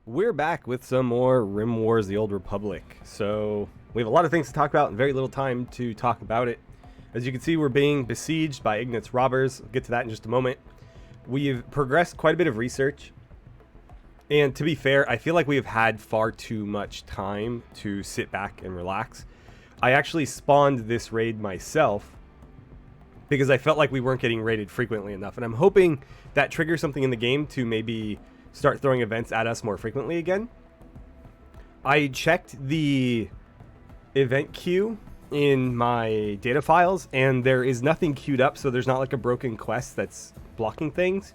We're back with some more Rim Wars: The Old Republic. So we have a lot of things to talk about and very little time to talk about it. As you can see, we're being besieged by Ignat's robbers. I'll get to that in just a moment. We've progressed quite a bit of research. And to be fair, I feel like we have had far too much time to sit back and relax. I actually spawned this raid myself because I felt like we weren't getting raided frequently enough. And I'm hoping that triggers something in the game to maybe start throwing events at us more frequently again. I checked the event queue in my data files, and there is nothing queued up, so there's not like a broken quest that's blocking things.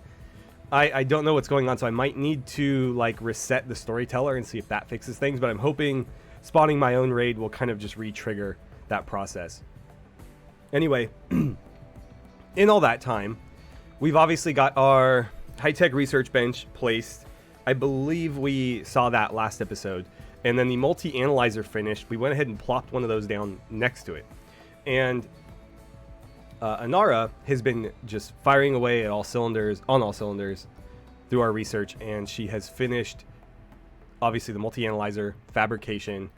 I don't know what's going on, so I might need to like reset the storyteller and see if that fixes things, but I'm hoping spawning my own raid will kind of just re-trigger that process. Anyway, in all that time, we've obviously got our high-tech research bench placed. I believe we saw that last episode. And then the multi-analyzer finished. We went ahead and plopped one of those down next to it. And Anara has been just firing away at all cylinders, on all cylinders, through our research. And she has finished, obviously, the multi-analyzer, fabrication,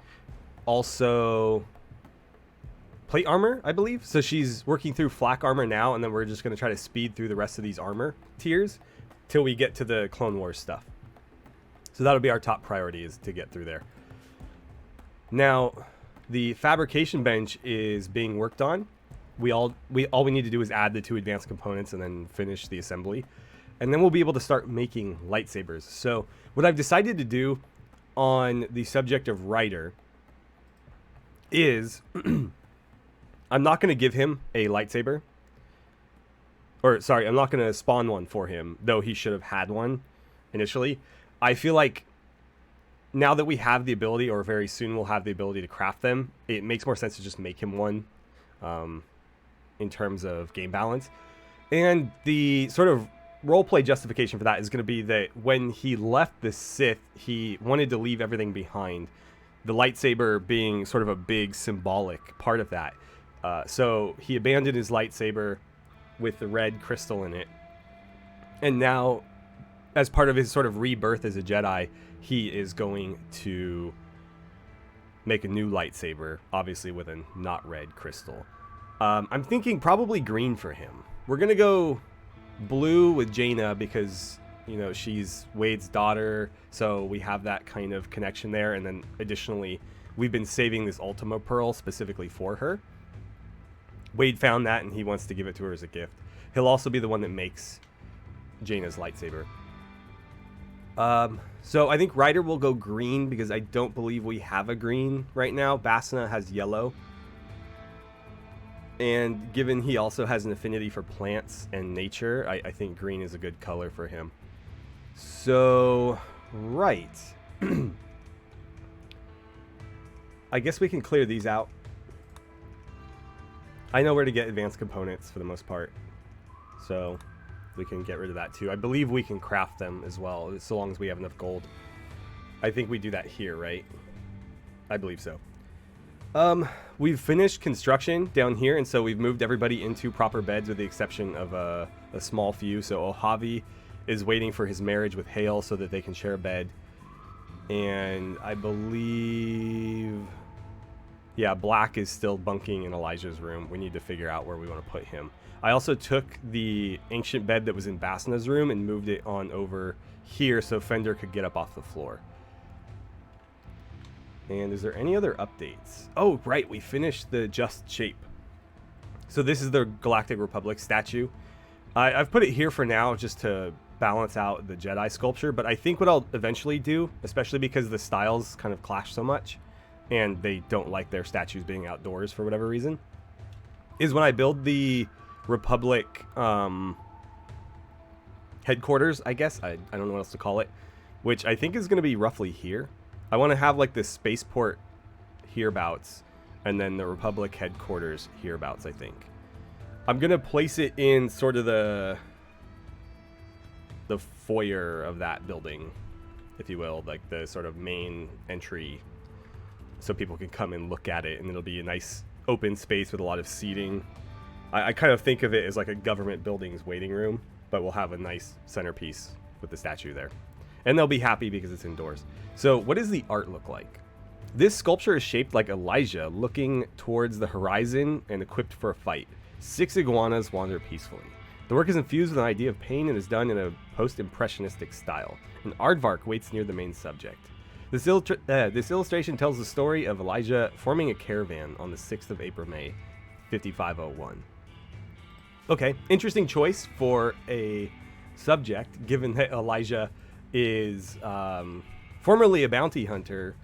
also plate armor, I believe. So she's working through flak armor now, and then we're just going to try to speed through the rest of these armor tiers till we get to the Clone Wars stuff. So that'll be our top priority, is to get through there. Now, the fabrication bench is being worked on. All we need to do is add the 2 advanced components and then finish the assembly. And then we'll be able to start making lightsabers. So what I've decided to do on the subject of Ryder is I'm not going to give him a lightsaber. Or, sorry, I'm not going to spawn one for him, though he should have had one initially. I feel like now that we have the ability, or very soon we'll have the ability to craft them, it makes more sense to just make him one in terms of game balance. And the sort of roleplay justification for that is going to be that when he left the Sith, he wanted to leave everything behind. The lightsaber being sort of a big symbolic part of that. So he abandoned his lightsaber with the red crystal in it. And now, as part of his sort of rebirth as a Jedi, he is going to make a new lightsaber, obviously with a not red crystal. I'm thinking probably green for him. We're going to go blue with Jaina because, you know, she's Wade's daughter, so we have that kind of connection there. And then additionally, we've been saving this Ultima Pearl specifically for her. Wade found that and he wants to give it to her as a gift. He'll also be the one that makes Jaina's lightsaber. So I think Ryder will go green because I don't believe we have a green right now. Basina has yellow. And given he also has an affinity for plants and nature, I think green is a good color for him. So, right. I guess we can clear these out. I know where to get advanced components for the most part. So we can get rid of that too. I believe we can craft them as well, so long as we have enough gold. I think we do that here, right? I believe so. We've finished construction down here, and so we've moved everybody into proper beds with the exception of a small few. So Ojavi is waiting for his marriage with Hale so that they can share a bed. And I believe... yeah, Black is still bunking in Elijah's room. We need to figure out where we want to put him. I also took the ancient bed that was in Basina's room and moved it on over here so Fender could get up off the floor. And is there any other updates? Oh, right, we finished the Just Shape. So this is the Galactic Republic statue. I've put it here for now just to balance out the Jedi sculpture, but I think what I'll eventually do, especially because the styles kind of clash so much, and they don't like their statues being outdoors for whatever reason, is when I build the Republic headquarters, I guess. I don't know what else to call it, which I think is going to be roughly here. I want to have like this spaceport hereabouts, and then the Republic headquarters hereabouts, I think. I'm going to place it in sort of the foyer of that building, if you will, like the sort of main entry, so people can come and look at it, and it'll be a nice open space with a lot of seating. I kind of think of it as like a government building's waiting room, but we'll have a nice centerpiece with the statue there. And they'll be happy because it's indoors. So what does the art look like? This sculpture is shaped like Elijah, looking towards the horizon and equipped for a fight. 6 iguanas wander peacefully. The work is infused with an idea of pain and is done in a post-impressionistic style. An aardvark waits near the main subject. This illustration tells the story of Elijah forming a caravan on the 6th of April, May, 5501. Okay, interesting choice for a subject, given that Elijah is formerly a bounty hunter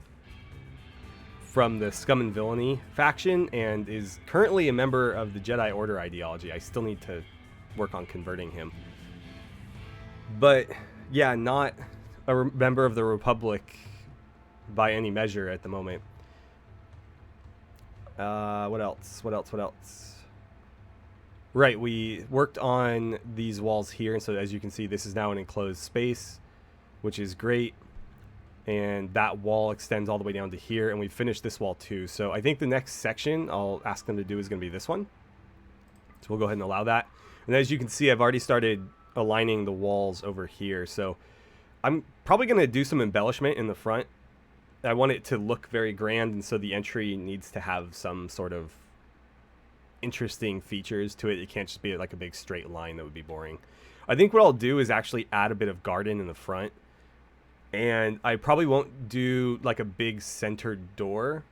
from the Scum and Villainy faction and is currently a member of the Jedi Order ideology. I still need to work on converting him. But yeah, not a member of the Republic by any measure at the moment. What else? Right, we worked on these walls here, and so as you can see, this is now an enclosed space, which is great. And that wall extends all the way down to here, and we finished this wall too. So I think the next section I'll ask them to do is going to be this one. So we'll go ahead and allow that. And as you can see, I've already started aligning the walls over here. So I'm probably going to do some embellishment in the front. I want it to look very grand, and so the entry needs to have some sort of interesting features to it. It can't just be like a big straight line. That would be boring. I think what I'll do is actually add a bit of garden in the front. And I probably won't do like a big centered door.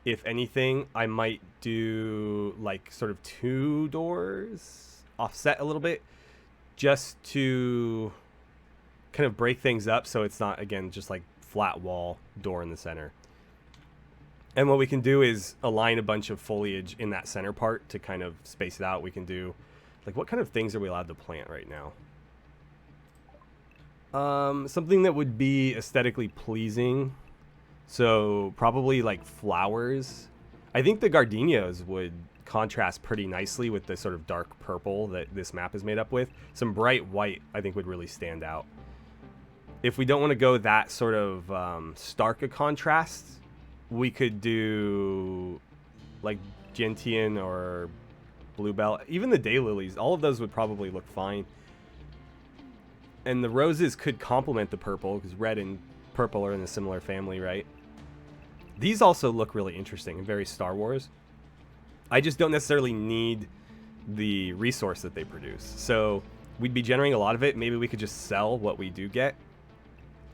If anything, I might do like sort of 2 doors offset a little bit, just to kind of break things up so it's not, again, just like flat wall door in the center. And what we can do is align a bunch of foliage in that center part to kind of space it out. We can do, like, what kind of things are we allowed to plant right now? Something that would be aesthetically pleasing. So probably like flowers. I think the gardenias would contrast pretty nicely with the sort of dark purple that this map is made up with. Some bright white I think would really stand out. If we don't want to go that sort of stark a contrast, we could do like gentian or bluebell. Even the daylilies, all of those would probably look fine. And the roses could complement the purple, because red and purple are in a similar family, right? These also look really interesting and very Star Wars. I just don't necessarily need the resource that they produce. So we'd be generating a lot of it. Maybe we could just sell what we do get.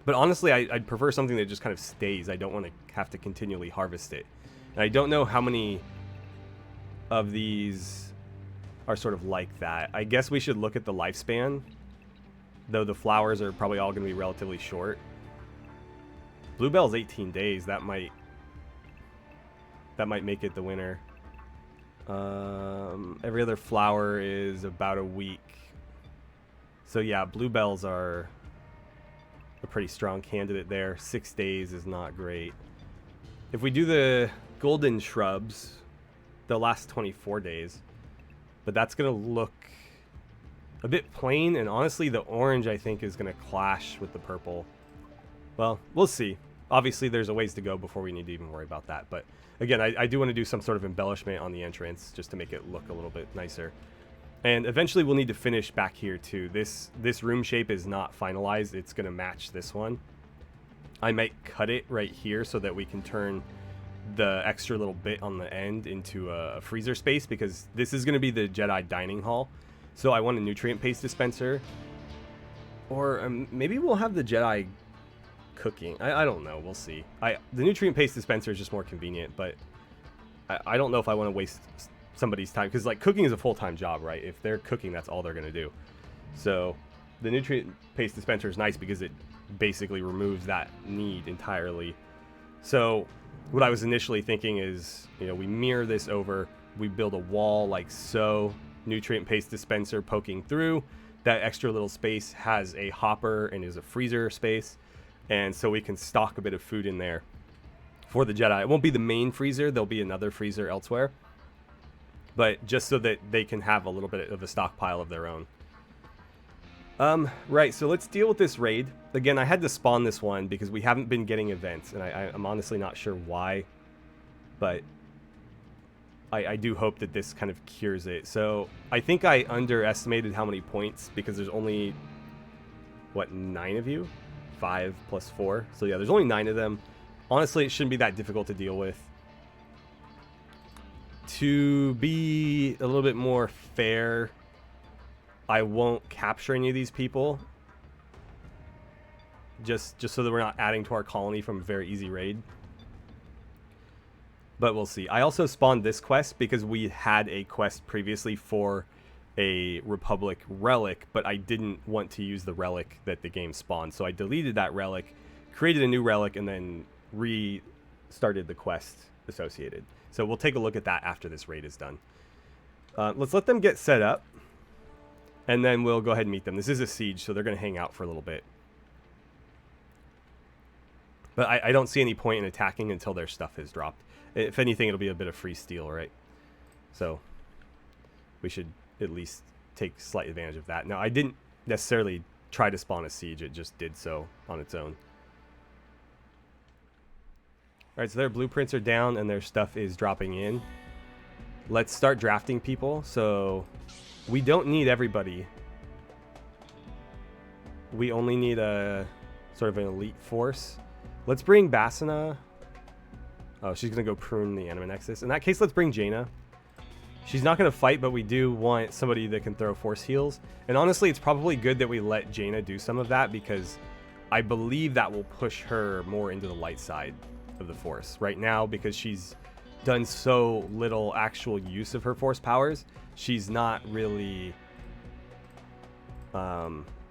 But honestly, I'd prefer something that just kind of stays. I don't want to have to continually harvest it. And I don't know how many of these are sort of like that. I guess we should look at the lifespan, though the flowers are probably all going to be relatively short. Bluebell's 18 days. That might make it the winner. Every other flower is about a week. So yeah, bluebells are a pretty strong candidate there. 6 days is not great. If we do the golden shrubs, they'll last 24 days. But that's going to look a bit plain, and honestly the orange I think is going to clash with the purple. Well, we'll see. Obviously there's a ways to go before we need to even worry about that, but again, I do want to do some sort of embellishment on the entrance just to make it look a little bit nicer. And eventually we'll need to finish back here too. This room shape is not finalized. It's going to match this one. I might cut it right here so that we can turn the extra little bit on the end into a freezer space, because this is going to be the Jedi dining hall. So I want a nutrient paste dispenser, or maybe we'll have the Jedi cooking. I don't know. We'll see. The nutrient paste dispenser is just more convenient, but I don't know if I want to waste somebody's time, because like cooking is a full-time job, right? If they're cooking, that's all they're going to do. So the nutrient paste dispenser is nice because it basically removes that need entirely. So what I was initially thinking is, you know, we mirror this over, we build a wall like so, nutrient paste dispenser poking through. That extra little space has a hopper and is a freezer space, and so we can stock a bit of food in there for the Jedi. It won't be the main freezer, there'll be another freezer elsewhere, but just so that they can have a little bit of a stockpile of their own. Right, so let's deal with this raid. Again, I had to spawn this one because we haven't been getting events, and I'm honestly not sure why, but I do hope that this kind of cures it. So I think I underestimated how many points, because there's only, what, 9 of you? 5 plus 4. So yeah, there's only 9 of them. Honestly, it shouldn't be that difficult to deal with. To be a little bit more fair, I won't capture any of these people. Just so that we're not adding to our colony from a very easy raid. But we'll see. I also spawned this quest because we had a quest previously for a Republic relic, but I didn't want to use the relic that the game spawned. So I deleted that relic, created a new relic, and then restarted the quest associated. So we'll take a look at that after this raid is done. Let's let them get set up, and then we'll go ahead and meet them. This is a siege, so they're going to hang out for a little bit. But I don't see any point in attacking until their stuff is dropped. If anything, it'll be a bit of free steal, right? So we should at least take slight advantage of that. Now, I didn't necessarily try to spawn a siege. It just did so on its own. All right, so their blueprints are down and their stuff is dropping in. Let's start drafting people. So we don't need everybody. We only need a sort of an elite force. Let's bring Basina. Oh, she's going to go prune the Anima Nexus. In that case, let's bring Jaina. She's not going to fight, but we do want somebody that can throw force heals. And honestly, it's probably good that we let Jaina do some of that, because I believe that will push her more into the light side of the force. Right now, because she's done so little actual use of her force powers, she's not really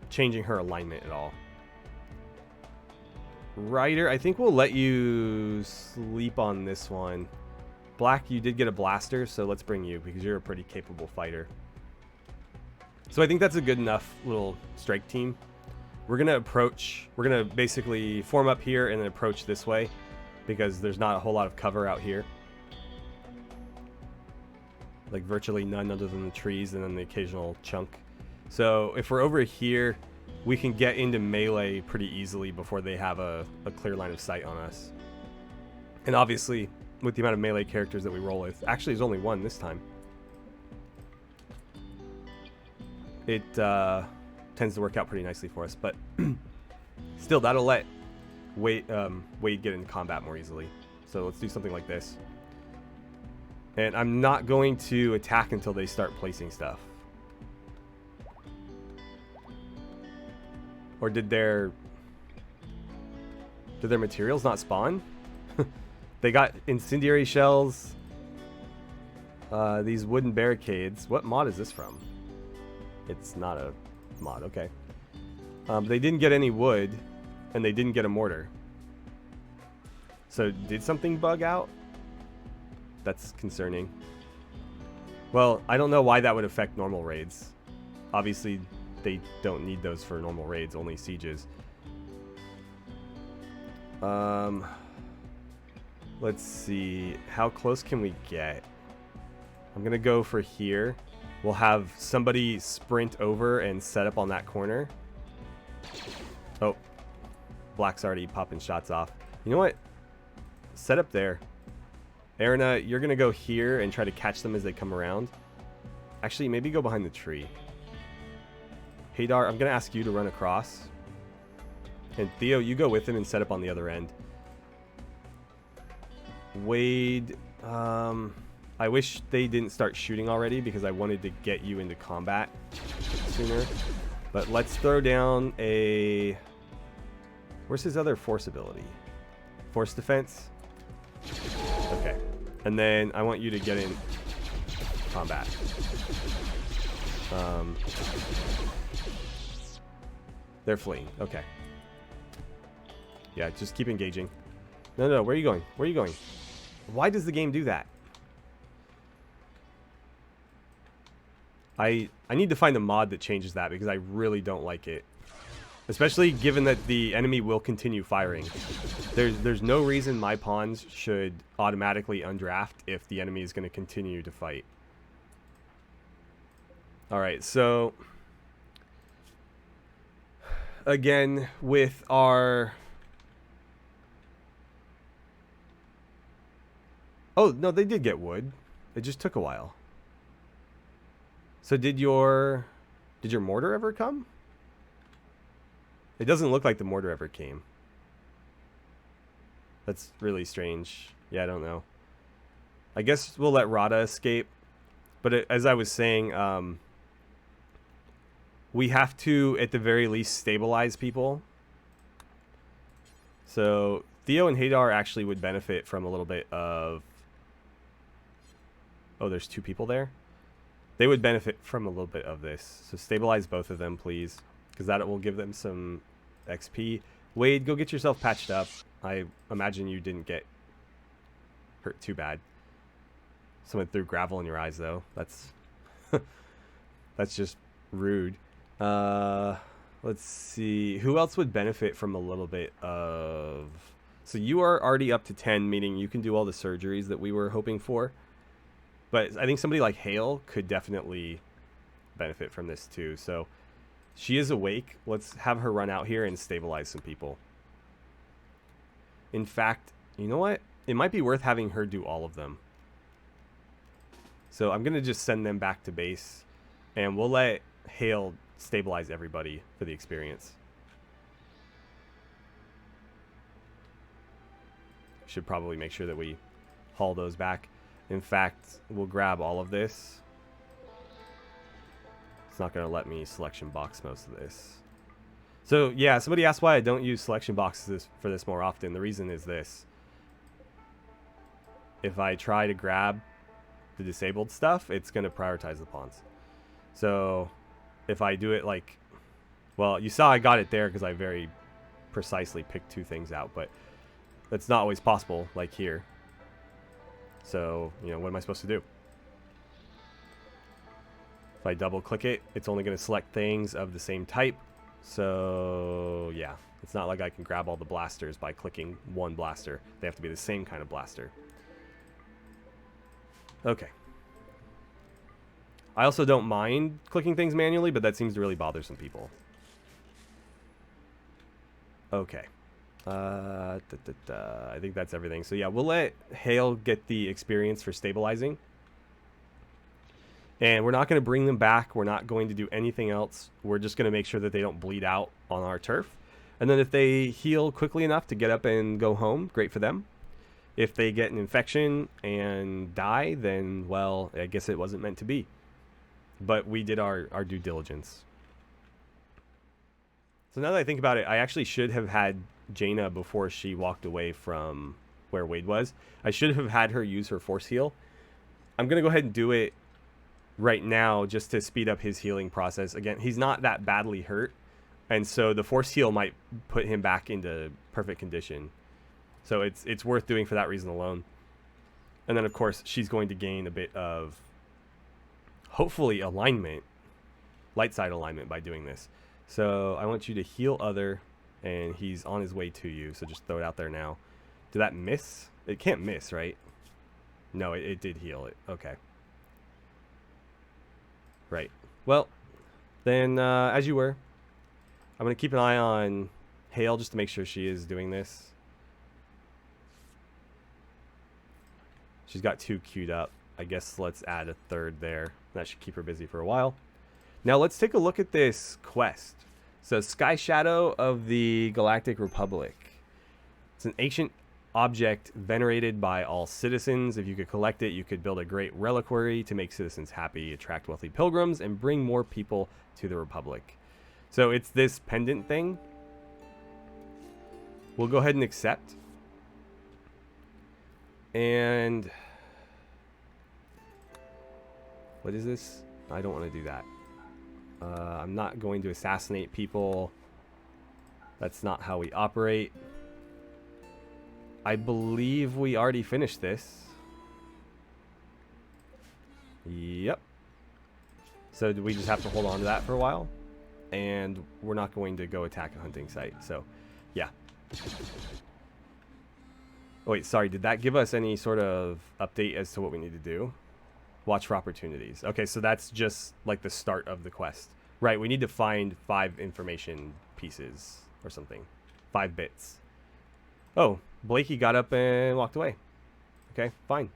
changing her alignment at all. Ryder, I think we'll let you sleep on this one. Black, you did get a blaster, so let's bring you because you're a pretty capable fighter. So I think that's a good enough little strike team. We're going to basically form up here and then approach this way because there's not a whole lot of cover out here. Like virtually none other than the trees and then the occasional chunk. So if we're over here, we can get into melee pretty easily before they have a clear line of sight on us. And obviously, with the amount of melee characters that we roll with, actually there's only one this time. It tends to work out pretty nicely for us, but still, that'll let Wade get into combat more easily. So let's do something like this. And I'm not going to attack until they start placing stuff. Or did their materials not spawn? They got incendiary shells. These wooden barricades. What mod is this from? It's not a mod, okay. They didn't get any wood, and they didn't get a mortar. So did something bug out? That's concerning. Well, I don't know why that would affect normal raids. Obviously, they don't need those for normal raids, only sieges. Let's see. How close can we get? I'm going to go for here. We'll have somebody sprint over and set up on that corner. Oh. Black's already popping shots off. You know what? Set up there. Erina, you're going to go here and try to catch them as they come around. Actually, maybe go behind the tree. Haydar, I'm going to ask you to run across. And Theo, you go with him and set up on the other end. Wade, I wish they didn't start shooting already because I wanted to get you into combat sooner. But let's throw down a... Where's his other force ability? Force defense? Okay. And then I want you to get in combat. They're fleeing. Okay. Yeah, just keep engaging. No, where are you going? Where are you going? Why does the game do that? I need to find a mod that changes that because I really don't like it. Especially given that the enemy will continue firing. There's no reason my pawns should automatically undraft if the enemy is going to continue to fight. Alright, so... Again, with our... Oh, no, they did get wood. It just took a while. So did your mortar ever come? It doesn't look like the mortar ever came. That's really strange. Yeah, I don't know. I guess we'll let Rada escape. But as I was saying, we have to, at the very least, stabilize people. So Theo and Hadar actually would benefit from a little bit of... Oh, there's 2 people there? They would benefit from a little bit of this. So stabilize both of them, please. Because that will give them some XP. Wade, go get yourself patched up. I imagine you didn't get hurt too bad. Someone threw gravel in your eyes, though. That's that's just rude. Let's see. Who else would benefit from a little bit of... So you are already up to 10, meaning you can do all the surgeries that we were hoping for. But I think somebody like Hale could definitely benefit from this too. So she is awake. Let's have her run out here and stabilize some people. In fact, you know what? It might be worth having her do all of them. So I'm going to just send them back to base. And we'll let Hale stabilize everybody for the experience. Should probably make sure that we haul those back. In fact, we'll grab all of this. It's not going to let me selection box most of this. So, yeah, somebody asked why I don't use selection boxes for this more often. The reason is this. If I try to grab the disabled stuff, it's going to prioritize the pawns. So, if I do it like... Well, you saw I got it there because I very precisely picked 2 things out, but that's not always possible, like here. So, you know, what am I supposed to do? If I double click it, it's only going to select things of the same type. So, yeah. It's not like I can grab all the blasters by clicking one blaster. They have to be the same kind of blaster. Okay. I also don't mind clicking things manually, but that seems to really bother some people. Okay. I think that's everything. So yeah, we'll let Hale get the experience for stabilizing. And we're not going to bring them back. We're not going to do anything else. We're just going to make sure that they don't bleed out on our turf. And then if they heal quickly enough to get up and go home, great for them. If they get an infection and die, then, well, I guess it wasn't meant to be. But we did our due diligence. So now that I think about it, I actually should have had Jaina before she walked away from where Wade was. I should have had her use her force heal. I'm going to go ahead and do it right now just to speed up his healing process. Again, he's not that badly hurt, and so the force heal might put him back into perfect condition. So it's worth doing for that reason alone. And then, of course, she's going to gain a bit of, hopefully, alignment, light side alignment by doing this. So I want you to heal other, and he's on his way to you. So just throw it out there now. Did that miss? It can't miss, right? No, it did heal it. Okay. Right. Well, then, as you were, I'm going to keep an eye on Hale just to make sure she is doing this. She's got 2 queued up. I guess let's add a 3rd there. That should keep her busy for a while. Now let's take a look at this quest. So Sky Shadow of the Galactic Republic. It's an ancient object venerated by all citizens. If you could collect it, you could build a great reliquary to make citizens happy, attract wealthy pilgrims, and bring more people to the Republic. So it's this pendant thing. We'll go ahead and accept. And what is this? I don't want to do that. I'm not going to assassinate people. That's not how we operate. I believe we already finished this. Yep. So do we just have to hold on to that for a while? And we're not going to go attack a hunting site. So, yeah. Oh, wait, sorry. Did that give us any sort of update as to what we need to do? Watch for opportunities. Okay, so that's just like the start of the quest. Right, we need to find 5 information pieces or something. 5 bits. Oh, Blakey got up and walked away. Okay, fine.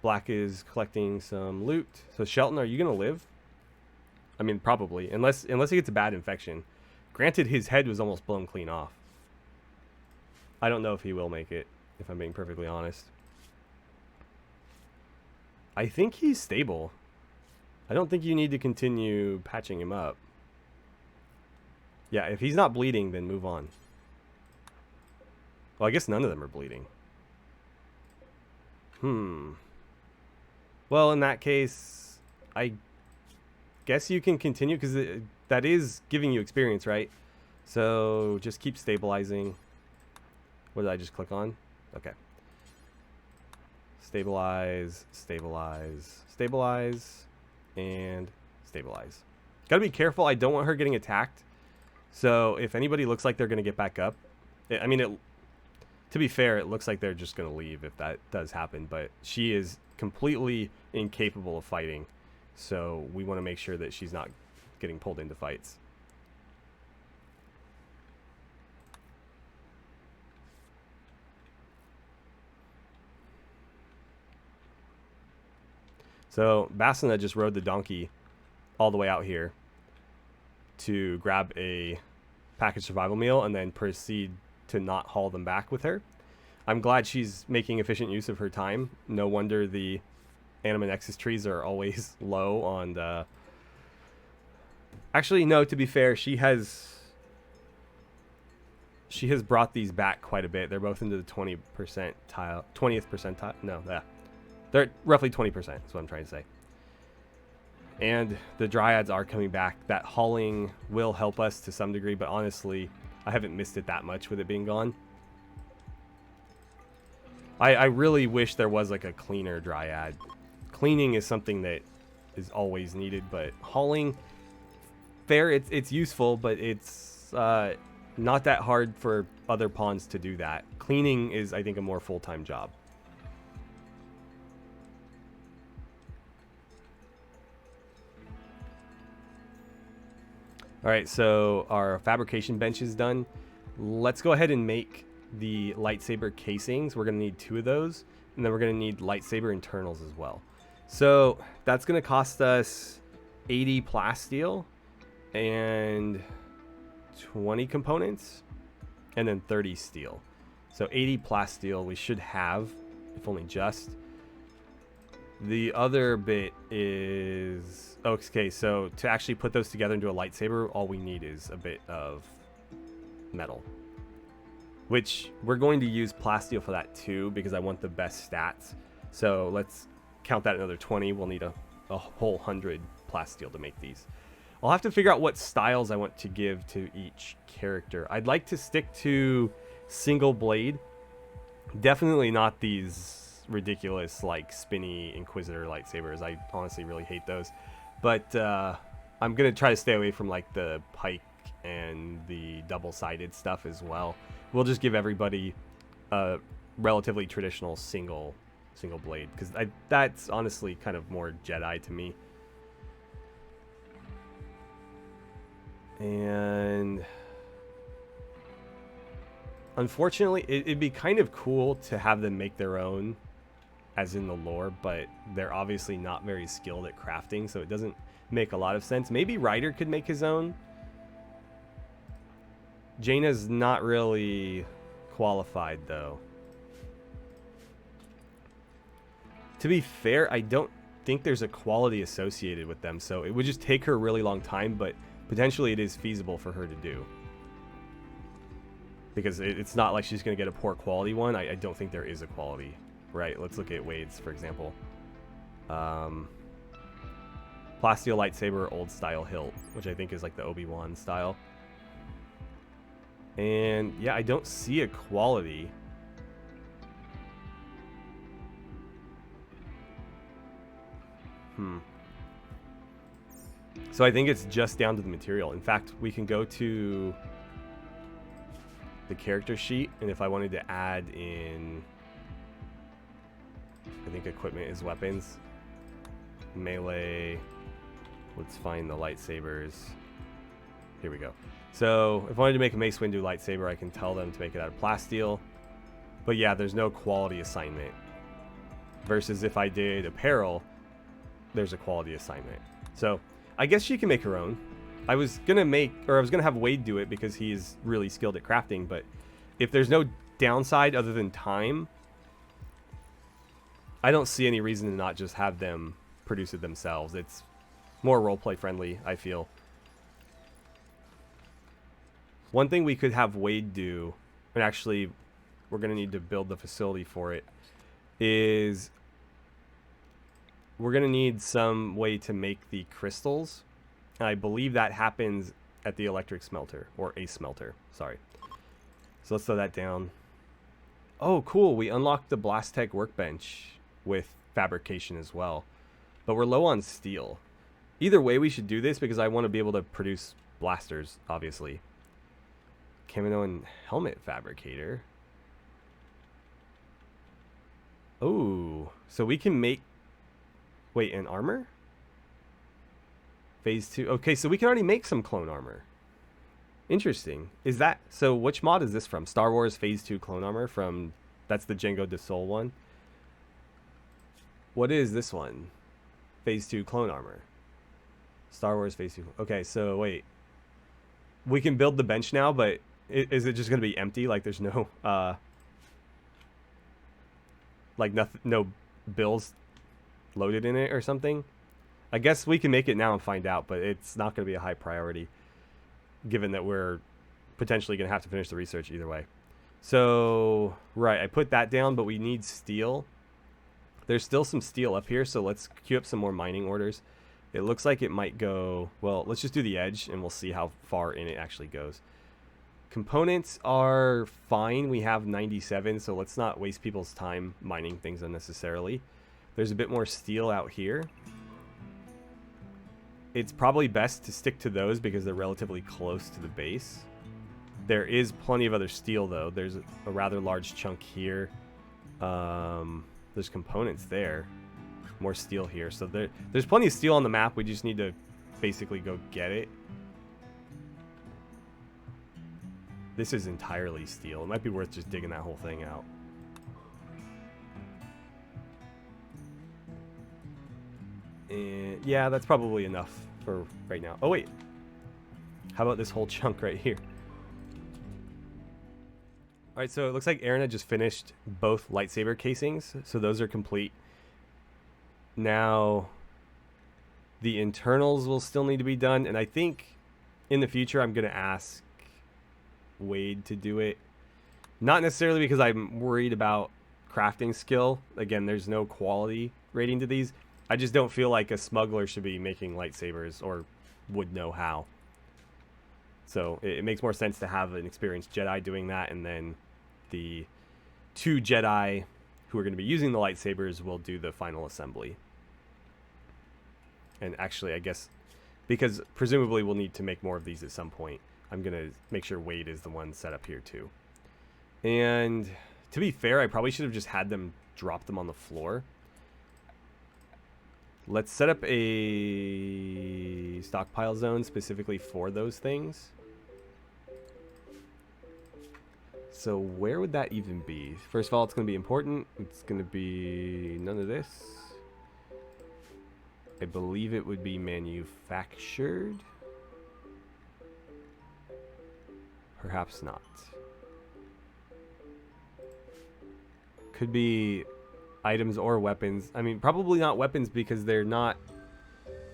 Black is collecting some loot. So Shelton, are you going to live? I mean, probably. Unless he gets a bad infection. Granted, his head was almost blown clean off. I don't know if he will make it, if I'm being perfectly honest. I think he's stable. I don't think you need to continue patching him up. Yeah, if he's not bleeding, then move on. Well, I guess none of them are bleeding. Well, in that case, I guess you can continue, because that is giving you experience, right? So just keep stabilizing. What did I just click on? Okay. Stabilize, stabilize, stabilize, and stabilize. Gotta be careful. I don't want her getting attacked. So if anybody looks like they're going to get back up, I mean, to be fair, it looks like they're just going to leave if that does happen. But she is completely incapable of fighting. So we want to make sure that she's not getting pulled into fights. So Basina just rode the donkey all the way out here to grab a packaged survival meal and then proceed to not haul them back with her. I'm glad she's making efficient use of her time. No wonder the Anima Nexus trees are always low on the... Actually, no, to be fair, she has brought these back quite a bit. They're both into the 20th percentile. No, yeah. They're roughly 20%, is what I'm trying to say. And the dryads are coming back. That hauling will help us to some degree, but honestly, I haven't missed it that much with it being gone. I really wish there was like a cleaner dryad. Cleaning is something that is always needed, but hauling, fair, it's useful, but it's not that hard for other pawns to do that. Cleaning is, I think, a more full-time job. Alright, so our fabrication bench is done. Let's go ahead and make the lightsaber casings. We're going to need 2 of those, and then we're going to need lightsaber internals as well. So that's going to cost us 80 plasteel and 20 components, and then 30 steel. So 80 plasteel we should have, if only just. The other bit is... Okay, so to actually put those together into a lightsaber, all we need is a bit of metal. Which we're going to use plasteel for that too, because I want the best stats. So let's count that another 20. We'll need a whole 100 plasteel to make these. I'll have to figure out what styles I want to give to each character. I'd like to stick to single blade. Definitely not these ridiculous like spinny Inquisitor lightsabers. I honestly really hate those. But I'm going to try to stay away from like the pike and the double-sided stuff as well. We'll just give everybody a relatively traditional single blade, because that's honestly kind of more Jedi to me. And unfortunately, it'd be kind of cool to have them make their own, as in the lore, but they're obviously not very skilled at crafting, so it doesn't make a lot of sense. Maybe Ryder could make his own. Jaina's not really qualified, though. To be fair, I don't think there's a quality associated with them, so it would just take her a really long time, but potentially it is feasible for her to do. Because it's not like she's going to get a poor quality one. I don't think there is a quality. Right, let's look at Wade's, for example. Plasteel lightsaber, old style hilt, which I think is like the Obi-Wan style. And yeah, I don't see a quality. So I think it's just down to the material. In fact, we can go to the character sheet, and if I wanted to add in, I think equipment is weapons. Melee. Let's find the lightsabers. Here we go. So if I wanted to make a Mace Windu lightsaber, I can tell them to make it out of plasteel. But yeah, there's no quality assignment. Versus if I did apparel, there's a quality assignment. So I guess she can make her own. I was gonna have Wade do it because he's really skilled at crafting, but if there's no downside other than time, I don't see any reason to not just have them produce it themselves. It's more roleplay friendly, I feel. One thing we could have Wade do, and actually we're going to need to build the facility for it, is we're going to need some way to make the crystals. And I believe that happens at the electric smelter, or a smelter, sorry. So let's throw that down. Oh, cool. We unlocked the Blast Tech workbench with fabrication as well. But we're low on steel. Either way, we should do this because I want to be able to produce blasters, obviously. Kamino helmet fabricator. Oh, so we can make... Wait, an armor? Phase 2. Okay, so we can already make some clone armor. Interesting. Is that... So which mod is this from? Star Wars Phase 2 clone armor from... That's the Jango de Sol one. What is this one? Phase 2 clone armor. Star Wars Phase 2. Okay, so wait. We can build the bench now, but is it just going to be empty? Like there's no... like nothing, no bills loaded in it or something? I guess we can make it now and find out, but it's not going to be a high priority, given that we're potentially going to have to finish the research either way. So, right, I put that down, but we need steel. There's still some steel up here, so let's queue up some more mining orders. It looks like it might go... Well, let's just do the edge, and we'll see how far in it actually goes. Components are fine. We have 97, so let's not waste people's time mining things unnecessarily. There's a bit more steel out here. It's probably best to stick to those because they're relatively close to the base. There is plenty of other steel, though. There's a rather large chunk here. There's components there. More steel here. So there's plenty of steel on the map. We just need to basically go get it. This is entirely steel. It might be worth just digging that whole thing out. And yeah, that's probably enough for right now. Oh, wait. How about this whole chunk right here? All right, so it looks like Aaron had just finished both lightsaber casings. So those are complete. Now, the internals will still need to be done. And I think in the future, I'm going to ask Wade to do it. Not necessarily because I'm worried about crafting skill. Again, there's no quality rating to these. I just don't feel like a smuggler should be making lightsabers or would know how. So it makes more sense to have an experienced Jedi doing that, and then the 2 Jedi who are going to be using the lightsabers will do the final assembly. And actually, I guess, because presumably we'll need to make more of these at some point, I'm going to make sure Wade is the one set up here too. And to be fair, I probably should have just had them drop them on the floor. Let's set up a stockpile zone specifically for those things. So where would that even be? First of all, it's going to be important. It's going to be none of this. I believe it would be manufactured. Perhaps not. Could be items or weapons. I mean, probably not weapons because they're not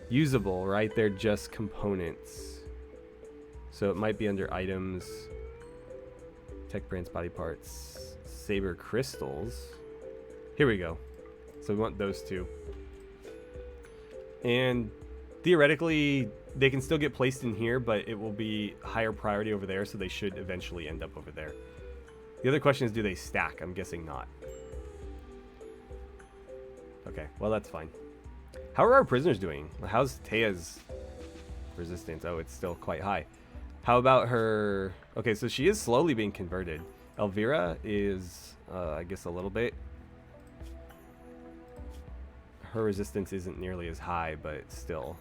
usable, right? They're just components. So it might be under items. Tech brands, body parts, saber crystals. Here we go. So we want those two. And theoretically, they can still get placed in here, but it will be higher priority over there, so they should eventually end up over there. The other question is, do they stack? I'm guessing not. Okay, well, that's fine. How are our prisoners doing? How's Taya's resistance? Oh, it's still quite high. How about her? Okay, so she is slowly being converted. Elvira is, I guess, a little bit. Her resistance isn't nearly as high, but still.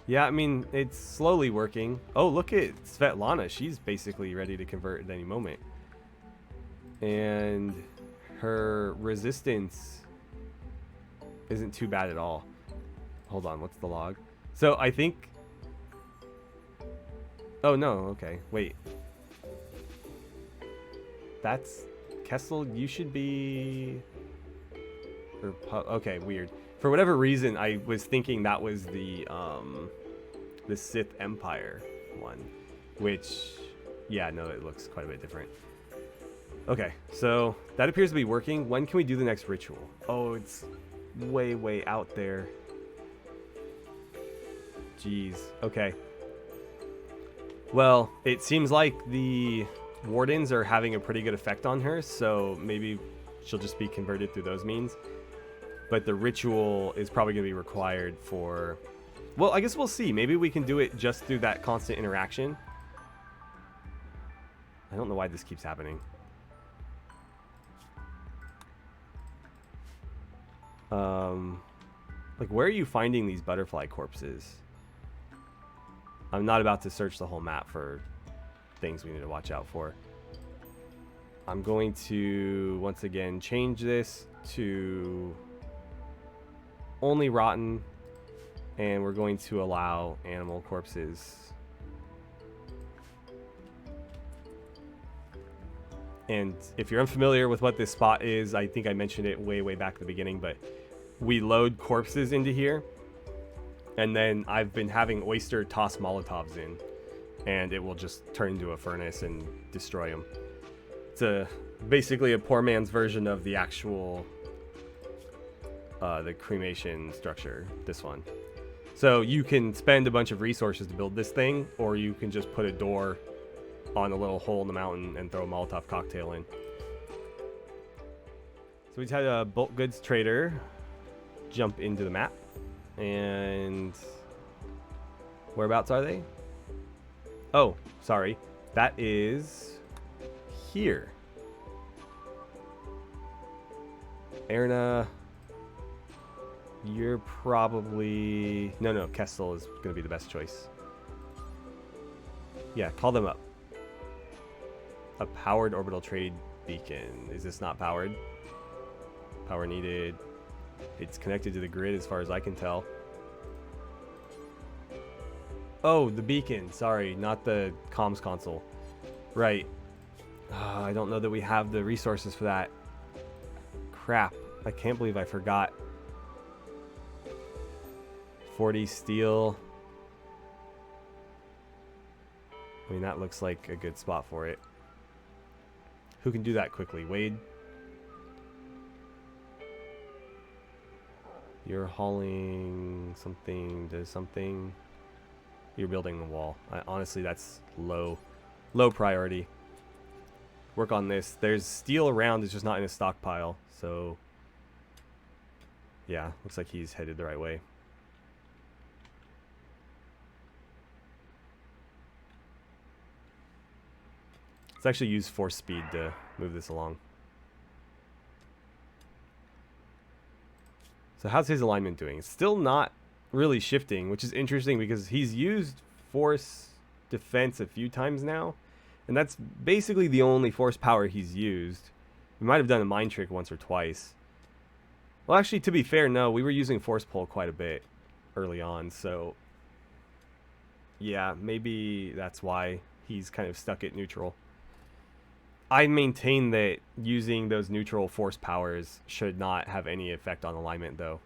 Yeah, I mean, it's slowly working. Oh, look at Svetlana. She's basically ready to convert at any moment. And her resistance isn't too bad at all. Hold on, what's the log? So I think... Oh, no. Okay. Wait. That's... Kessel, you should be... Okay, weird. For whatever reason, I was thinking that was the Sith Empire one. Which... Yeah, no, it looks quite a bit different. Okay, so that appears to be working. When can we do the next ritual? Oh, it's way, way out there. Jeez. Okay. Well, it seems like the wardens are having a pretty good effect on her, so maybe she'll just be converted through those means. But the ritual is probably going to be required for... Well, I guess we'll see. Maybe we can do it just through that constant interaction. I don't know why this keeps happening. Like, where are you finding these butterfly corpses? I'm not about to search the whole map for things we need to watch out for. I'm going to, once again, change this to only rotten, and we're going to allow animal corpses. And if you're unfamiliar with what this spot is, I think I mentioned it way, way back at the beginning, but we load corpses into here, and then I've been having Oyster toss Molotovs in, and it will just turn into a furnace and destroy them. It's basically a poor man's version of the actual the cremation structure, this one. So you can spend a bunch of resources to build this thing, or you can just put a door on a little hole in the mountain and throw a Molotov cocktail in. So we just had a bulk goods trader jump into the map, and whereabouts are they? Oh, sorry, that is here. Erna, you're probably... No, Kessel is going to be the best choice. Yeah, call them up. A powered orbital trade beacon. Is this not powered? Power needed. It's connected to the grid as far as I can tell. Oh, the beacon. Sorry, not the comms console. Right. I don't know that we have the resources for that. Crap. I can't believe I forgot. 40 steel. I mean, that looks like a good spot for it. Who can do that quickly? Wade? You're hauling something to something. You're building the wall. Honestly, that's low priority. Work on this. There's steel around, it's just not in a stockpile. So, yeah, looks like he's headed the right way. Let's actually use force speed to move this along. So how's his alignment doing? It's still not really shifting, which is interesting because he's used force defense a few times now. And that's basically the only force power he's used. We might have done a mind trick once or twice. Well, actually, to be fair, no. We were using force pull quite a bit early on. So, yeah, maybe that's why he's kind of stuck at neutral. I maintain that using those neutral force powers should not have any effect on alignment, though.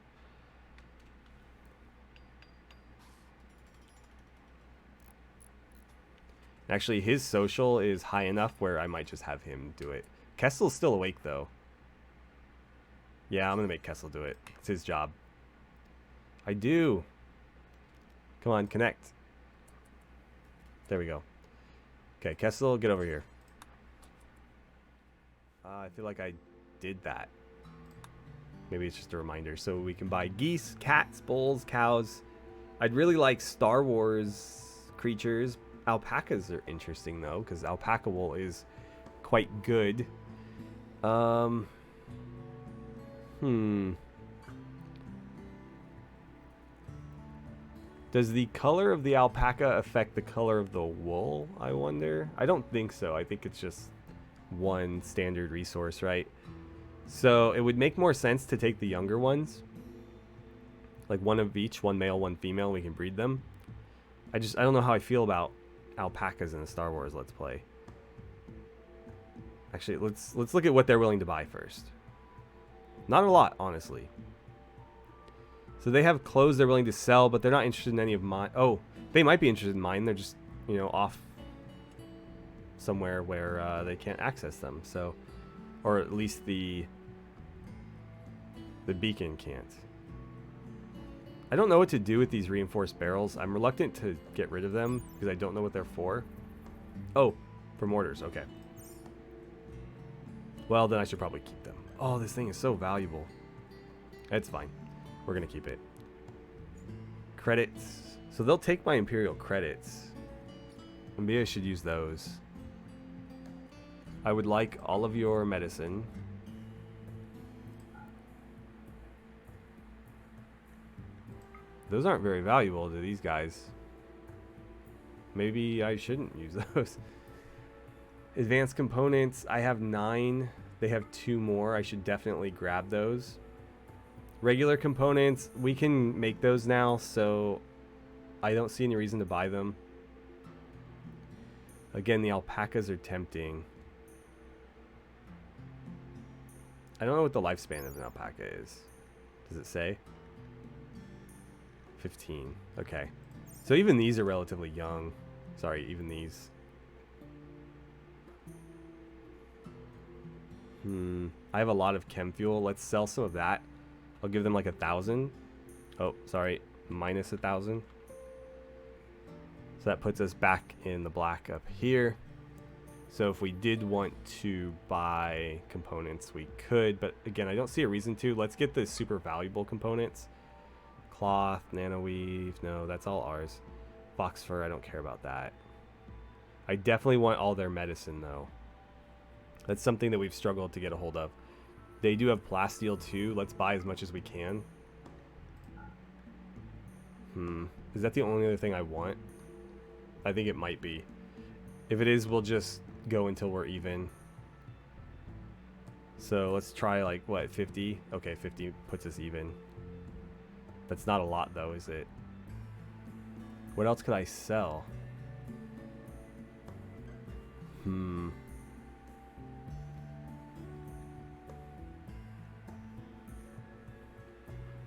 Actually, his social is high enough where I might just have him do it. Kessel's still awake, though. Yeah, I'm going to make Kessel do it. It's his job. I do. Come on, connect. There we go. Okay, Kessel, get over here. I feel like I did that. Maybe it's just a reminder. So we can buy geese, cats, bulls, cows. I'd really like Star Wars creatures. Alpacas are interesting, though, because alpaca wool is quite good. Does the color of the alpaca affect the color of the wool, I wonder? I don't think so. I think it's just one standard resource, right? So it would make more sense to take the younger ones. like one of each, one male, one female. We can breed them. I don't know how I feel about alpacas in a Star Wars Let's Play. Actually, let's look at what they're willing to buy first. Not a lot, honestly. So they have clothes they're willing to sell, but they're not interested in any of mine. Oh, they might be interested in mine. They're just, you know, off somewhere where they can't access them. So, or at least the beacon can't. I don't know what to do with these reinforced barrels. I'm reluctant to get rid of them because I don't know what they're for. Oh, for mortars. Okay. Well, then I should probably keep them. Oh, this thing is so valuable. It's fine. We're going to keep it. Credits. So they'll take my Imperial credits. Maybe I should use those. I would like all of your medicine. Those aren't very valuable to these guys. Maybe I shouldn't use those. Advanced components. I have 9. They have 2 more. I should definitely grab those. Regular components. We can make those now, so I don't see any reason to buy them. Again, the alpacas are tempting. I don't know what the lifespan of an alpaca is. Does it say? 15. Okay. So even these are relatively young. Sorry, even these. I have a lot of chem fuel. Let's sell some of that. I'll give them like 1,000. Oh, sorry. Minus 1,000. So that puts us back in the black up here. So if we did want to buy components, we could. But again, I don't see a reason to. Let's get the super valuable components. Cloth, nanoweave. No, that's all ours. Fox fur, I don't care about that. I definitely want all their medicine, though. That's something that we've struggled to get a hold of. They do have plasteel, too. Let's buy as much as we can. Is that the only other thing I want? I think it might be. If it is, we'll just go until we're even. So let's try, like, what, 50? Okay, 50 puts us even. That's not a lot, though, is it? What else could I sell?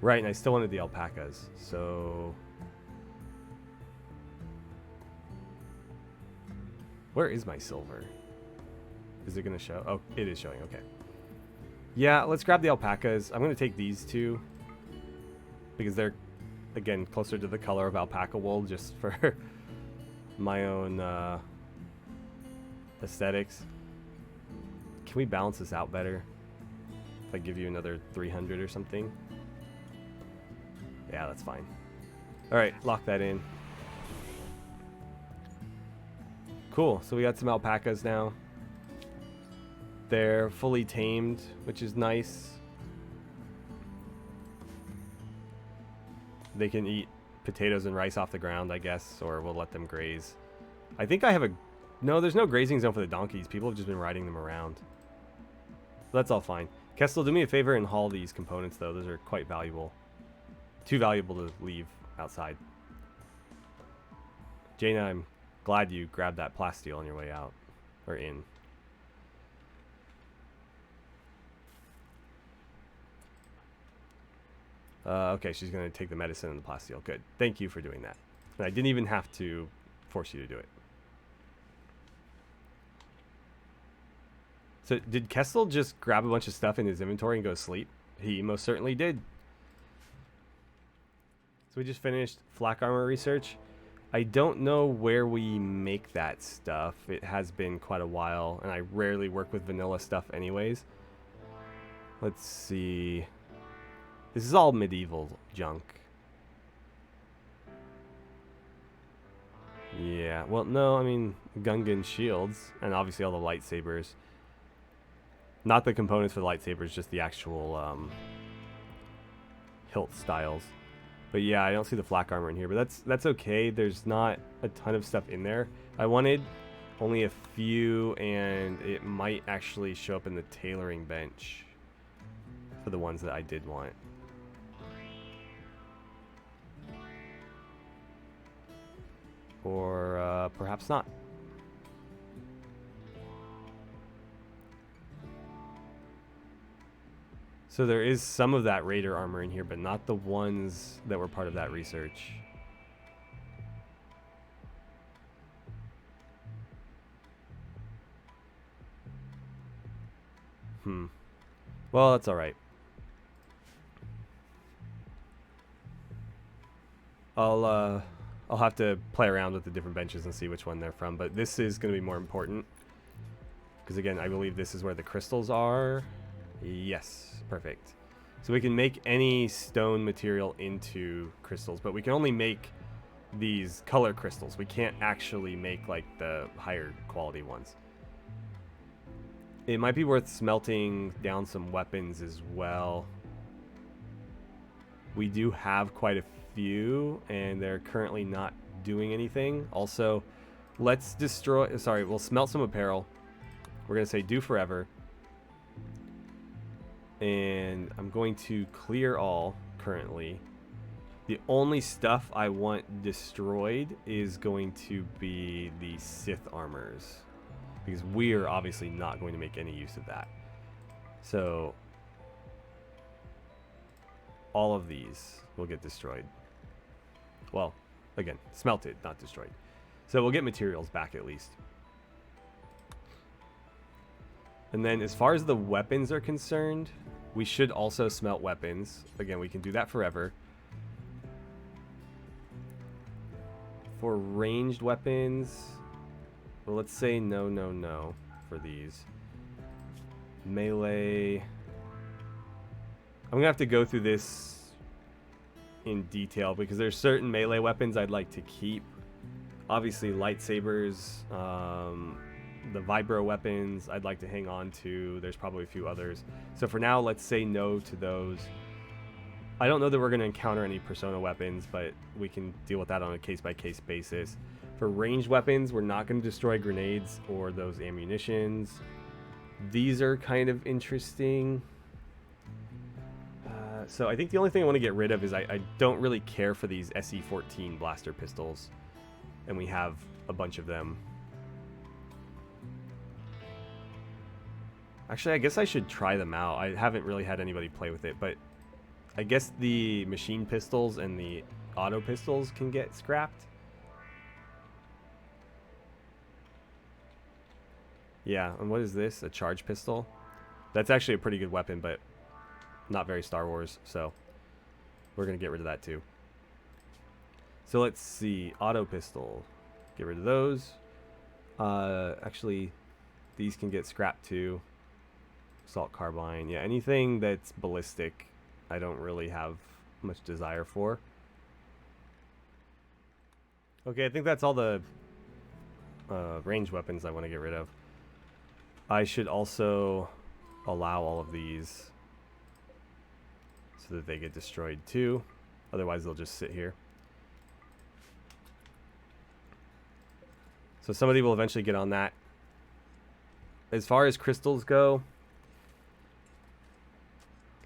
Right, and I still wanted the alpacas, so... Where is my silver? Is it going to show? Oh, it is showing, okay. Yeah, let's grab the alpacas. I'm going to take these two. Because they're, again, closer to the color of alpaca wool, just for my own aesthetics. Can we balance this out better? If I give you another 300 or something? Yeah, that's fine. Alright, lock that in. Cool, so we got some alpacas now. They're fully tamed, which is nice. They can eat potatoes and rice off the ground, I guess, or we'll let them graze. I think I have a... No, there's no grazing zone for the donkeys. People have just been riding them around. So that's all fine. Kestel, do me a favor and haul these components, though. Those are quite valuable. Too valuable to leave outside. Jaina, I'm glad you grabbed that plasteel on your way out. Or in. Okay, she's going to take the medicine and the plasteel. Good. Thank you for doing that. And I didn't even have to force you to do it. So did Kestel just grab a bunch of stuff in his inventory and go to sleep? He most certainly did. So we just finished flak armor research. I don't know where we make that stuff. It has been quite a while, and I rarely work with vanilla stuff anyways. Let's see. This is all medieval junk. Yeah, well, no, I mean, Gungan shields, and obviously all the lightsabers. Not the components for the lightsabers, just the actual hilt styles. But yeah, I don't see the flak armor in here, but that's okay. There's not a ton of stuff in there. I wanted only a few, and it might actually show up in the tailoring bench for the ones that I did want. Or perhaps not. So there is some of that Raider armor in here, but not the ones that were part of that research. Well, that's all right. I'll have to play around with the different benches and see which one they're from, but this is going to be more important. Because again, I believe this is where the crystals are. Yes, perfect. So we can make any stone material into crystals, but we can only make these color crystals. We can't actually make like the higher quality ones. It might be worth smelting down some weapons as well. We do have quite a few, and they're currently not doing anything. Also, let's destroy... Sorry, we'll smelt some apparel. We're going to say do forever. And I'm going to clear all currently. The only stuff I want destroyed is going to be the Sith armors, because we're obviously not going to make any use of that. So all of these will get destroyed. Well, again, smelted, not destroyed. So we'll get materials back at least. And then as far as the weapons are concerned, we should also smelt weapons. Again, we can do that forever. For ranged weapons, well, let's say no, no, no for these. Melee. I'm going to have to go through this in detail because there's certain melee weapons I'd like to keep. Obviously, lightsabers, the vibro weapons I'd like to hang on to. There's probably a few others. So for now, let's say no to those. I don't know that we're going to encounter any persona weapons, but we can deal with that on a case-by-case basis. For ranged weapons, we're not going to destroy grenades or those ammunitions. These are kind of interesting. So I think the only thing I want to get rid of is I don't really care for these SE-14 blaster pistols. And we have a bunch of them. Actually, I guess I should try them out. I haven't really had anybody play with it, but I guess the machine pistols and the auto pistols can get scrapped. Yeah, and what is this? A charge pistol? That's actually a pretty good weapon, but not very Star Wars, so we're going to get rid of that too. So let's see. Auto pistol. Get rid of those. Actually, these can get scrapped too. Assault carbine. Yeah, anything that's ballistic, I don't really have much desire for. Okay, I think that's all the ranged weapons I want to get rid of. I should also allow all of these so that they get destroyed too. Otherwise, they'll just sit here. So somebody will eventually get on that. As far as crystals go,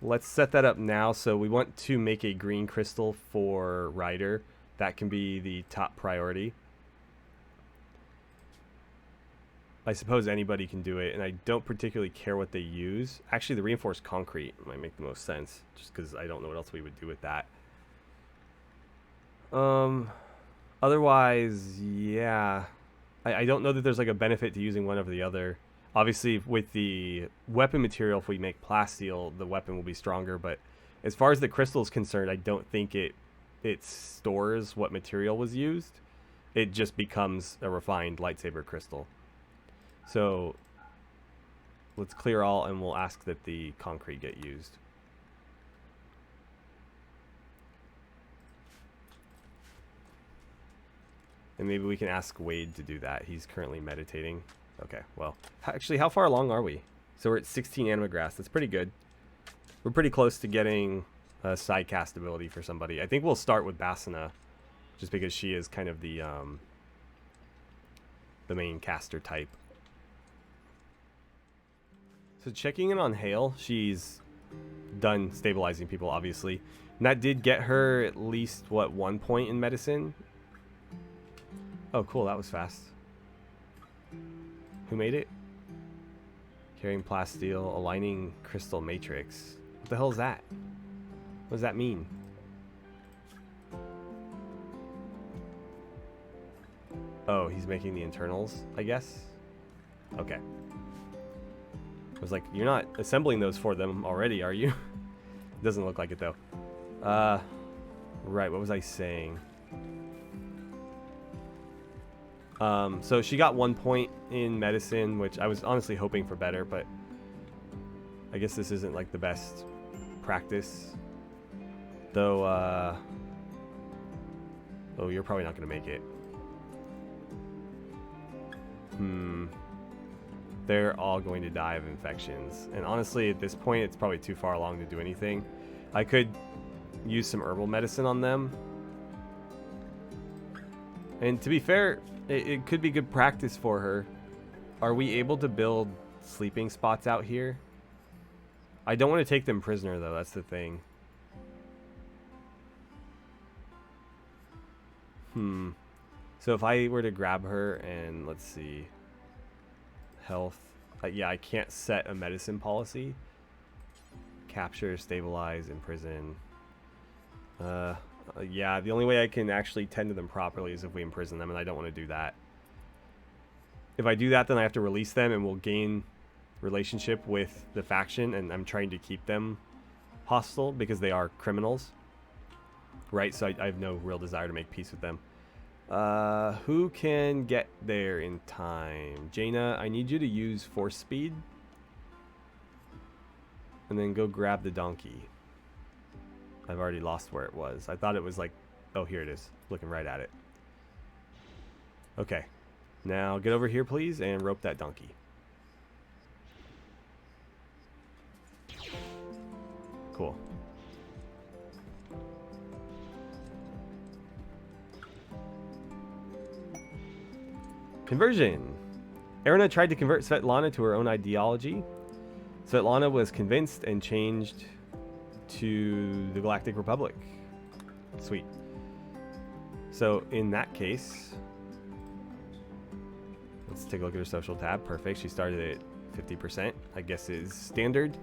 let's set that up now. So we want to make a green crystal for Ryder. That can be the top priority. I suppose anybody can do it, and I don't particularly care what they use. Actually, the reinforced concrete might make the most sense, just because I don't know what else we would do with that. Otherwise, yeah. I don't know that there's like a benefit to using one over the other. Obviously, with the weapon material, if we make plasteel, the weapon will be stronger. But as far as the crystal is concerned, I don't think it stores what material was used. It just becomes a refined lightsaber crystal. So let's clear all, and we'll ask that the concrete get used. And maybe we can ask Wade to do that. He's currently meditating. Okay, well, actually, how far along are we? So we're at 16 animagrass. That's pretty good. We're pretty close to getting a side cast ability for somebody. I think we'll start with Basina, just because she is kind of the main caster type. So checking in on Hale, she's done stabilizing people, obviously. And that did get her at least, what, 1 point in medicine? Oh, cool. That was fast. Who made it? Carrying plasteel, aligning crystal matrix. What the hell is that? What does that mean? Oh, he's making the internals, I guess? Okay. I was like, you're not assembling those for them already, are you? Doesn't look like it, though. Right, what was I saying? So she got 1 point in medicine, which I was honestly hoping for better, but I guess this isn't like the best practice. Though, oh, you're probably not going to make it. They're all going to die of infections. And honestly, at this point, it's probably too far along to do anything. I could use some herbal medicine on them. And to be fair, it could be good practice for her. Are we able to build sleeping spots out here? I don't want to take them prisoner, though. That's the thing. So if I were to grab her and, let's see, health. Yeah, I can't set a medicine policy. Capture, stabilize, imprison. Yeah, the only way I can actually tend to them properly is if we imprison them, and I don't want to do that. If I do that, then I have to release them, and we'll gain relationship with the faction, and I'm trying to keep them hostile because they are criminals. Right, so I have no real desire to make peace with them. Who can get there in time? Jaina, I need you to use force speed. And then go grab the donkey. I've already lost where it was. I thought it was like... Oh, here it is. Looking right at it. Okay. Now get over here, please, and rope that donkey. Cool. Conversion. Erina tried to convert Svetlana to her own ideology. Svetlana was convinced and changed to the Galactic Republic. Sweet. So in that case, let's take a look at her social tab. Perfect. She started at 50%, I guess is standard.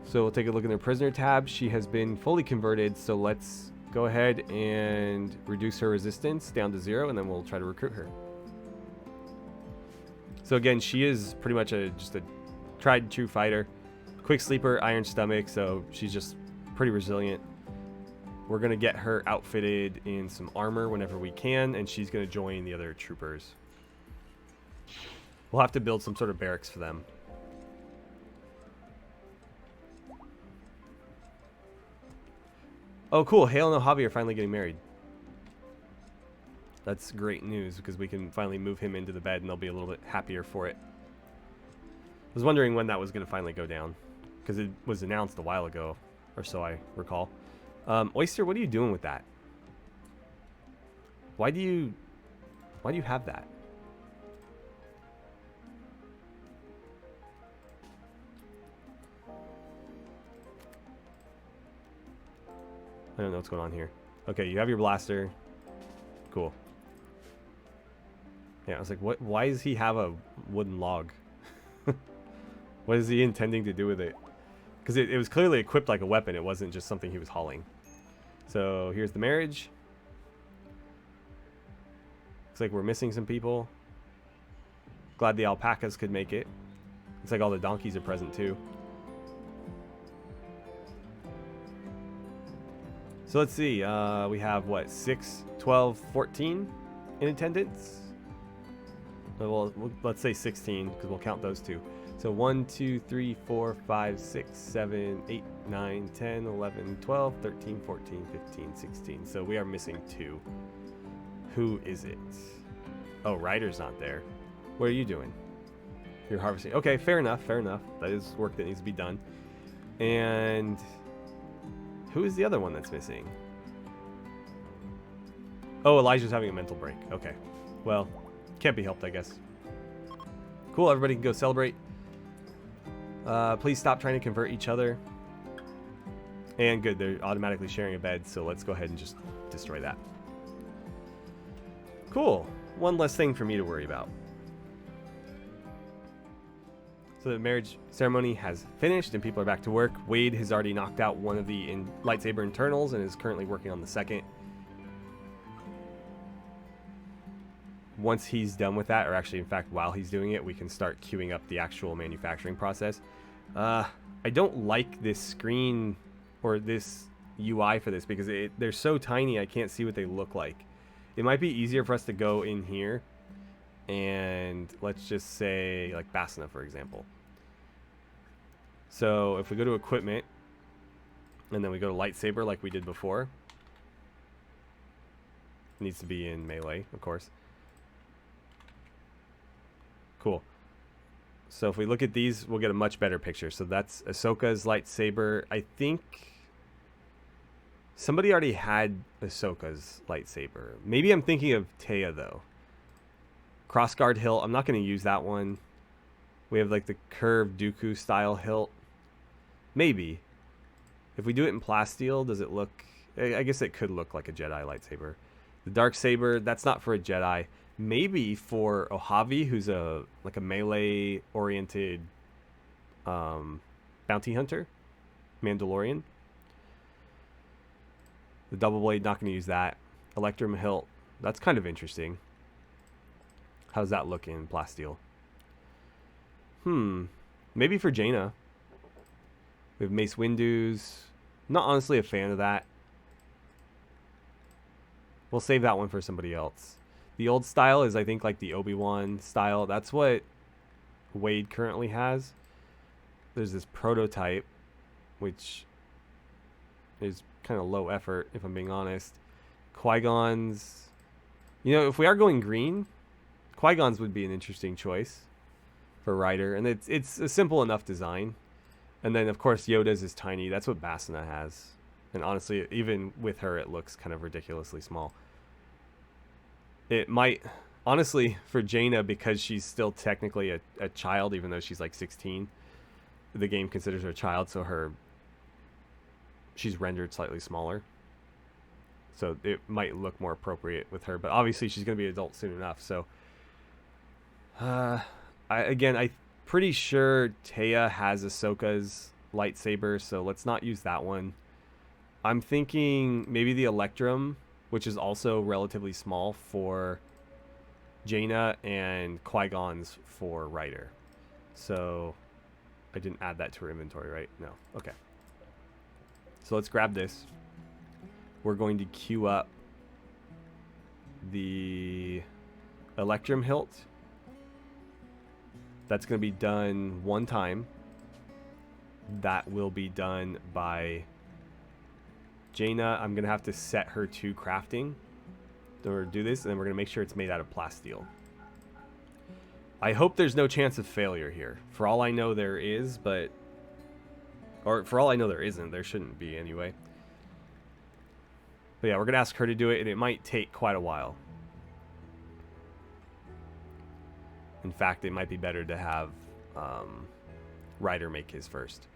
So we'll take a look at her prisoner tab. She has been fully converted, so let's go ahead and reduce her resistance down to 0, and then we'll try to recruit her. So again, she is pretty much just a tried and true fighter. Quick sleeper, iron stomach, so she's just pretty resilient. We're going to get her outfitted in some armor whenever we can, and she's going to join the other troopers. We'll have to build some sort of barracks for them. Oh, cool. Hale and Ojavi are finally getting married. That's great news because we can finally move him into the bed and they'll be a little bit happier for it. I was wondering when that was going to finally go down because it was announced a while ago or so, I recall. Oyster, what are you doing with that? Why do you have that? I don't know what's going on here. Okay, you have your blaster. Cool. Yeah, I was like, what? Why does he have a wooden log? What is he intending to do with it? Because it was clearly equipped like a weapon. It wasn't just something he was hauling. So here's the marriage. Looks like we're missing some people. Glad the alpacas could make it. Looks like all the donkeys are present too. So let's see. We have what? 6, 12, 14 in attendance? Well, let's say 16 because we'll count those two. So 1, 2, 3, 4, 5, 6, 7, 8, 9, 10, 11, 12, 13, 14, 15, 16. So we are missing 2. Who is it? Oh, Ryder's not there. What are you doing? You're harvesting. Okay, fair enough, fair enough. That is work that needs to be done. And who is the other one that's missing? Oh, Elijah's having a mental break. Okay. Well, can't be helped, I guess. Cool, everybody can go celebrate. Please stop trying to convert each other. And good, they're automatically sharing a bed, so let's go ahead and just destroy that. Cool. One less thing for me to worry about. So the marriage ceremony has finished and people are back to work. Wade has already knocked out one of the lightsaber internals and is currently working on the second. Once he's done with that, or actually in fact while he's doing it, we can start queuing up the actual manufacturing process. I don't like this screen or this UI for this because they're so tiny I can't see what they look like. It might be easier for us to go in here and let's just say like Basna, for example. So if we go to equipment and then we go to lightsaber like we did before, it needs to be in melee, of course. Cool. So if we look at these, we'll get a much better picture. So that's Ahsoka's lightsaber. I think somebody already had Ahsoka's lightsaber. Maybe I'm thinking of Taya though. Crossguard hilt. I'm not going to use that one. We have like the curved Dooku style hilt. Maybe. If we do it in plasteel, does it look... I guess it could look like a Jedi lightsaber. The dark saber, that's not for a Jedi. Maybe for Ohavi, who's like a melee oriented bounty hunter, Mandalorian. The double blade, not going to use that. Electrum hilt, that's kind of interesting. How's that look in plasteel? Maybe for Jaina. We have Mace Windu's. Not honestly a fan of that. We'll save that one for somebody else. The old style is, I think, like the Obi-Wan style. That's what Wade currently has. There's this prototype, which is kind of low effort, if I'm being honest. Qui-Gon's... You know, if we are going green, Qui-Gon's would be an interesting choice for Ryder. And it's a simple enough design. And then, of course, Yoda's is tiny. That's what Basna has. And honestly, even with her, it looks kind of ridiculously small. It might... Honestly, for Jaina, because she's still technically a child, even though she's like 16, the game considers her a child, so she's rendered slightly smaller. So it might look more appropriate with her. But obviously, she's going to be an adult soon enough. So, I'm pretty sure Taya has Ahsoka's lightsaber, so let's not use that one. I'm thinking maybe the Electrum, which is also relatively small for Jaina, and Qui-Gon's for Ryder. So I didn't add that to her inventory, right? No. Okay. So let's grab this. We're going to queue up the Electrum hilt. That's going to be done one time. That will be done by Jaina. I'm going to have to set her to crafting or do this, and then we're going to make sure it's made out of plasteel. I hope there's no chance of failure here. For all I know, there is, or for all I know, there isn't. There shouldn't be anyway. But yeah, we're going to ask her to do it, and it might take quite a while. In fact, it might be better to have Ryder make his first.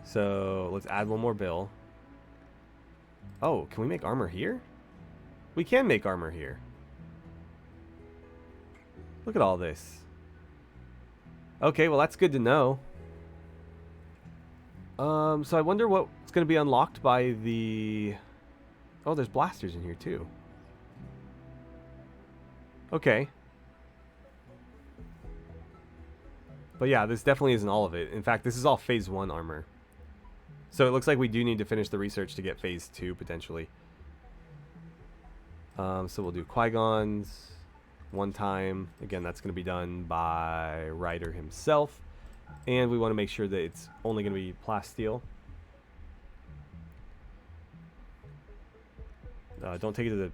So let's add one more bill. Oh, can we make armor here? We can make armor here. Look at all this. Okay, well that's good to know. So I wonder what's going to be unlocked by the... Oh, there's blasters in here too. Okay. But yeah, this definitely isn't all of it. In fact, this is all phase 1 armor. So it looks like we do need to finish the research to get phase 2 potentially. So we'll do Qui-Gon's one time. Again, that's going to be done by Ryder himself. And we want to make sure that it's only going to be plasteel. Don't take it to the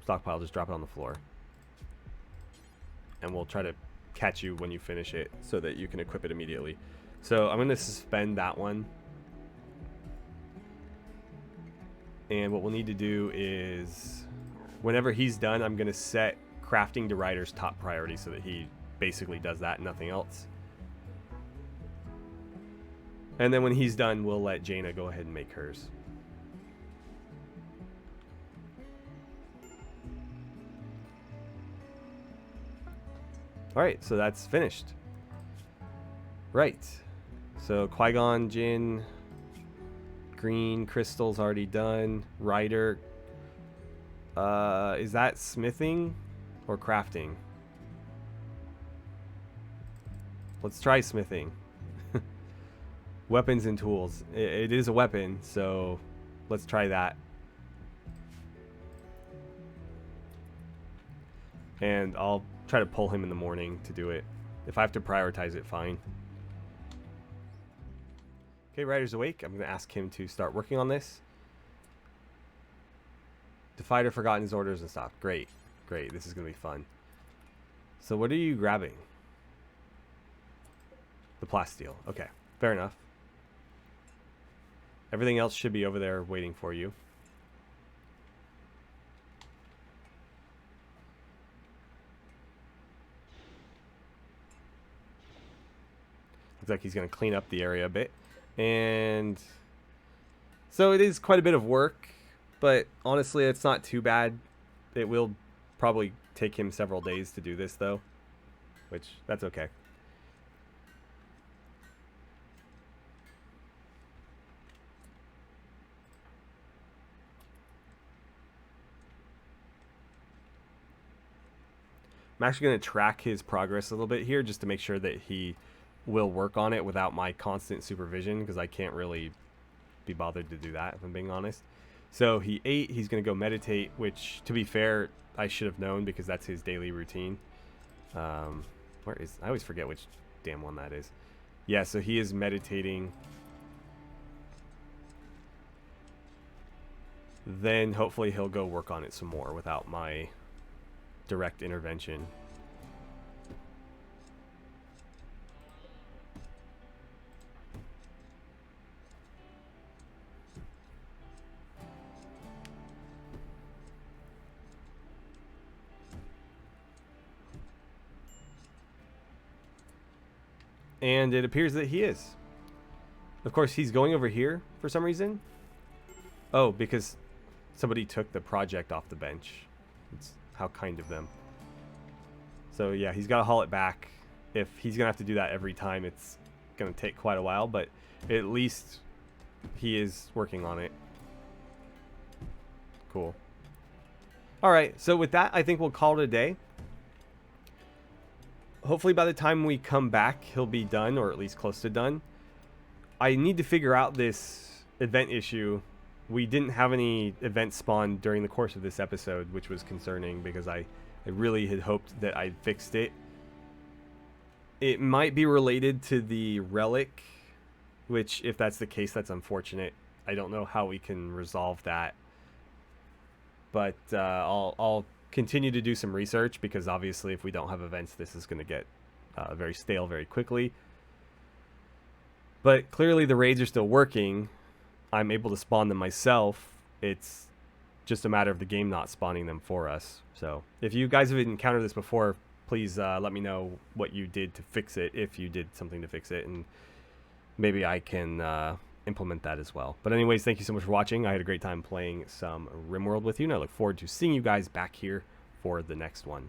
stockpile, just drop it on the floor. And we'll try to catch you when you finish it so that you can equip it immediately. So I'm going to suspend that one. And what we'll need to do is, whenever he's done, I'm going to set crafting to Ryder's top priority so that he basically does that and nothing else. And then when he's done, we'll let Jaina go ahead and make hers. Alright, so that's finished. Right. So Qui-Gon Jinn, green crystal's already done. Rider. Is that smithing or crafting? Let's try smithing. Weapons and tools. It is a weapon, so let's try that. And I'll try to pull him in the morning to do it. If I have to prioritize it, fine. Okay, Ryder's awake. I'm going to ask him to start working on this. The fighter forgotten his orders and stuff. Great. Great. This is going to be fun. So what are you grabbing? The plasteel. Okay. Fair enough. Everything else should be over there waiting for you. Looks like he's going to clean up the area a bit. And so it is quite a bit of work, but honestly, it's not too bad. It will probably take him several days to do this, though, which that's okay. I'm actually going to track his progress a little bit here just to make sure that he will work on it without my constant supervision, because I can't really be bothered to do that, if I'm being honest. So he ate. He's going to go meditate, which, to be fair, I should have known because that's his daily routine. Where is... I always forget which damn one that is. Yeah, so he is meditating. Then hopefully he'll go work on it some more without my direct intervention. And it appears that he is. Of course, he's going over here for some reason. Oh, because somebody took the project off the bench. It's how kind of them. So yeah, he's got to haul it back. If he's going to have to do that every time, it's going to take quite a while. But at least he is working on it. Cool. Alright, so with that, I think we'll call it a day. Hopefully by the time we come back, he'll be done, or at least close to done. I need to figure out this event issue. We didn't have any events spawned during the course of this episode, which was concerning because I really had hoped that I'd fixed it. It might be related to the relic, which, if that's the case, that's unfortunate. I don't know how we can resolve that. But I'll continue to do some research, because obviously if we don't have events, this is going to get very stale very quickly. But clearly the raids are still working. I'm able to spawn them myself. It's just a matter of the game not spawning them for us. So if you guys have encountered this before, please let me know what you did to fix it, if you did something to fix it, and maybe I can implement that as well. But anyways, thank you so much for watching. I had a great time playing some RimWorld with you, and I look forward to seeing you guys back here for the next one.